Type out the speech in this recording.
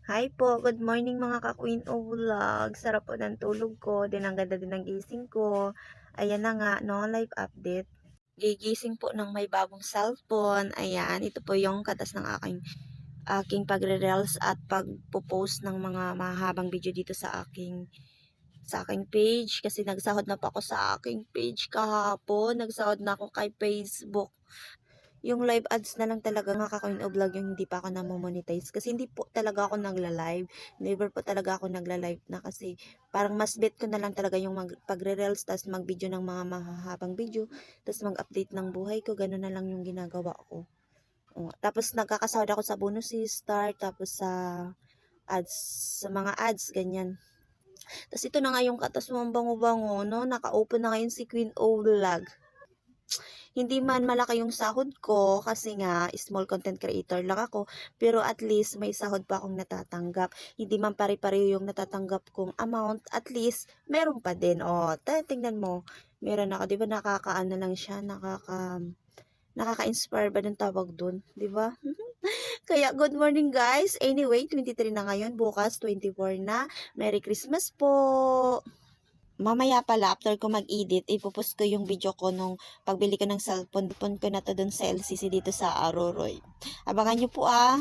Hi po, good morning mga ka-Queen O Vlog. Sarap po ng tulog ko, din ang ganda din ng gising ko. Ayan na nga, no, live update. Gigising po ng may bagong cellphone. Ayan, ito po yung katas ng aking pagre-reels at pagpo-post ng mga mahabang video dito sa aking page kasi nagsahod na po ako sa aking page kahapon. Nagsahod na ako kay Facebook. Yung live ads na lang talaga mga ka-Coin o Vlog yung hindi pa ako namo-monetize kasi hindi po talaga ako nagla-live. Never po talaga ako nagla-live na kasi parang mas bet ko na lang talaga yung pagre-reels tas mag-video ng mga mahahabang video tas mag-update ng buhay ko. Ganun na lang yung ginagawa ko. Tapos nagkakasahod ako sa bonus start tapos ads, sa mga ads ganyan. Tapos ito na nga yung katas mo bango-bango, no? Naka-open na ngayon si Queen O Vlog. Hindi man malaki yung sahod ko kasi nga small content creator lang ako, pero at least may sahod pa akong natatanggap. Hindi man pare-pareho yung natatanggap kong amount, at least meron pa din. Tingnan mo, meron ako, 'di ba nakakaano lang siya, nakaka-inspire ba ng tawag dun, 'di ba? Kaya good morning guys. Anyway, 23 na ngayon, bukas 24 na. Merry Christmas po. Mamaya pala, after ko mag-edit, ipopost ko yung video ko nung pagbili ko ng cellphone. Ipon ko na to dun sa LCC dito sa Aroroy. Abangan nyo po ah.